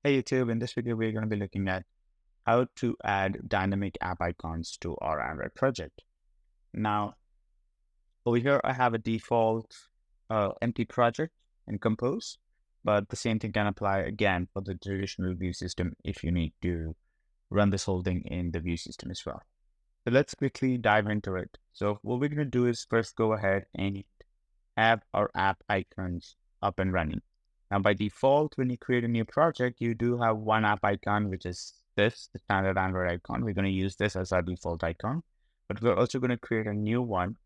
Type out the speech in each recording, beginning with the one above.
Hey YouTube, in this video we're going to be looking at how to add dynamic app icons to our Android project. Now, over here I have a default empty project in Compose, but the same thing can apply again for the traditional view system if you need to run this whole thing in the view system as well. So let's quickly dive into it. So what we're going to do is first go ahead and have our app icons up and running. Now, by default, when you create a new project, you do have one app icon, which is this, the standard Android icon. We're going to use this as our default icon, but we're also going to create a new one.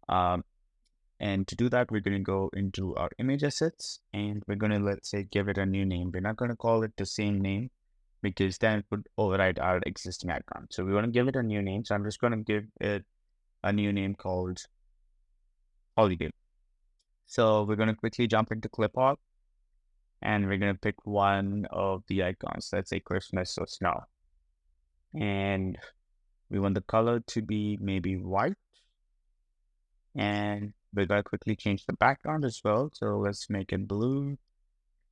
And to do that, we're going to go into our image assets and we're going to, let's say, give it a new name. We're not going to call it the same name because then it would override our existing icon. So we want to give it a new name. So I'm just going to give it a new name called Holiday. So we're going to quickly jump into clip art and we're going to pick one of the icons. Let's say Christmas or snow. And we want the color to be maybe white. And we're going to quickly change the background as well. So let's make it blue.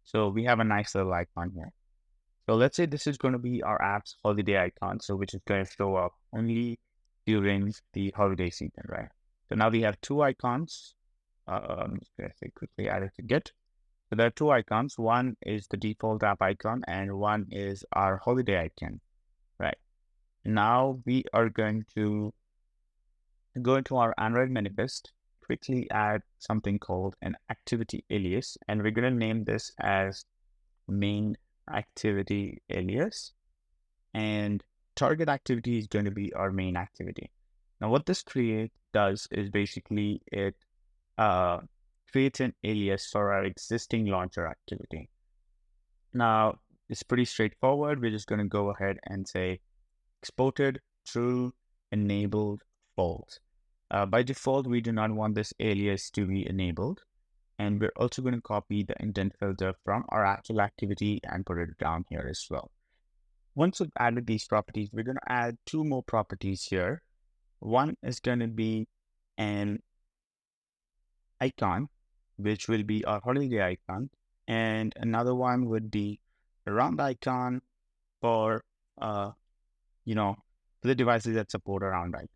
So we have a nice little icon here. So let's say this is going to be our app's holiday icon. So which is going to show up only during the holiday season, right? So now we have two icons. I'm just going to say quickly add it to Git. So there are two icons. One is the default app icon and one is our holiday icon, right? Now we are going to go into our Android manifest, quickly add something called an Activity-Alias, and we're going to name this as main Activity-Alias, and target activity is going to be our main activity. Now what this does is basically it creates an alias for our existing launcher activity. Now, it's pretty straightforward. We're just going to go ahead and say exported true enabled false. By default, we do not want this alias to be enabled. And we're also going to copy the indent filter from our actual activity and put it down here as well. Once we've added these properties, we're going to add two more properties here. One is going to be an icon, which will be our holiday icon, and another one would be a round icon for for the devices that support a round icon.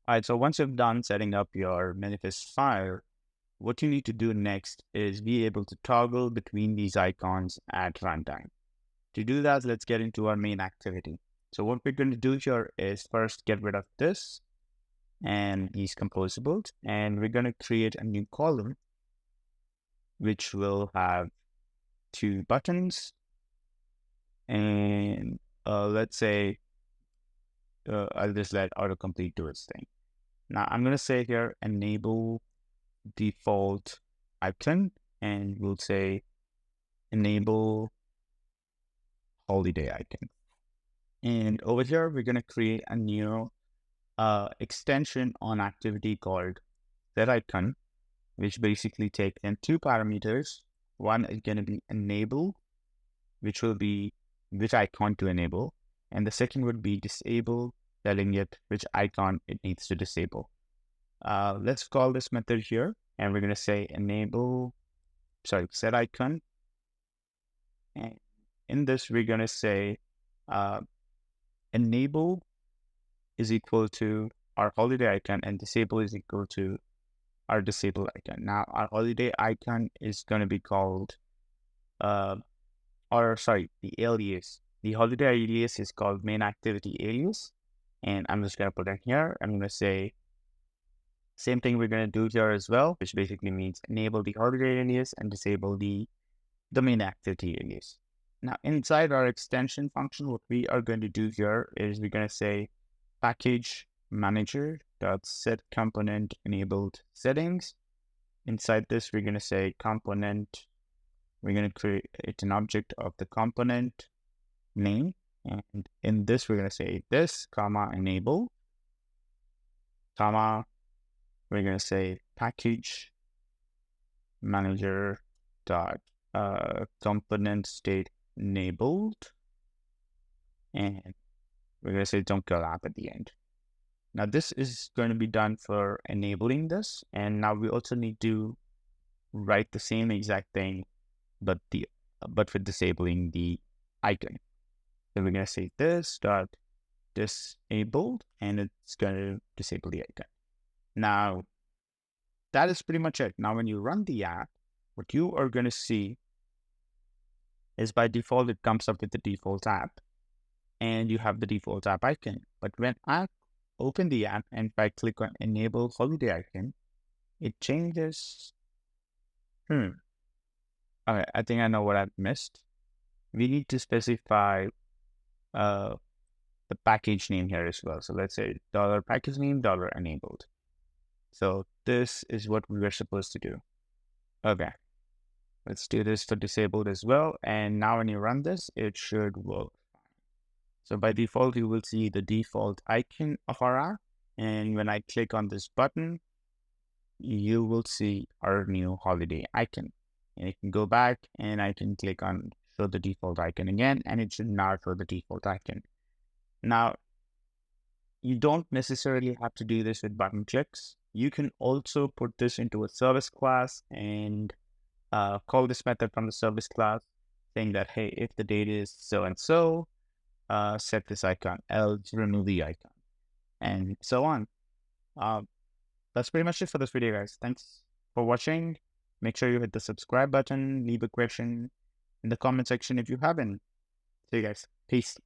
All right, so once you've done setting up your manifest file, what you need to do next is be able to toggle between these icons at runtime. To do that, let's get into our main activity. So what we're going to do here is first get rid of this and these composables, and we're going to create a new column which will have two buttons, and let's say I'll just let autocomplete do its thing. Now I'm going to say here enable default icon, and we'll say enable holiday icon. And over here we're going to create a new extension on activity called setIcon, which basically takes in two parameters. One is going to be enable, which will be which icon to enable, and the second would be disable, telling it which icon it needs to disable. Let's call this method here, and we're going to say setIcon, and in this we're going to say enable is equal to our holiday icon and disable is equal to our disable icon. Now our holiday icon is going to be called the alias. The holiday alias is called main activity alias, and I'm just going to put it here. I'm going to say same thing we're going to do here as well, which basically means enable the holiday alias and disable the main activity alias. Now inside our extension function, what we are going to do here is we're going to say package manager dot set component enabled settings. Inside this, we're going to say component. We're going to create an object of the component name, and in this we're going to say this comma enable comma. We're going to say package manager dot component state enabled, and we're going to say don't kill app at the end. Now this is going to be done for enabling this, and now we also need to write the same exact thing, but for disabling the icon. So we're going to say this dot disabled, and it's going to disable the icon. Now, that is pretty much it. Now, when you run the app, what you are going to see is by default, it comes up with the default app, and you have the default app icon. But when I open the app and if I click on enable holiday icon, it changes. Okay, I think I know what I've missed. We need to specify the package name here as well. So let's say $package name $enabled. So this is what we were supposed to do. Okay, let's do this for disabled as well. And now when you run this, it should work. So by default, you will see the default icon of our app. And when I click on this button, you will see our new holiday icon. And you can go back and I can click on show the default icon again, and it should now show the default icon. Now, you don't necessarily have to do this with button clicks. You can also put this into a service class and call this method from the service class saying that, hey, if the date is so-and-so, set this icon, else remove the icon, and so on. That's pretty much it for this video, guys. Thanks for watching. Make sure you hit the subscribe button, leave a question in the comment section if you haven't. See you guys. Peace.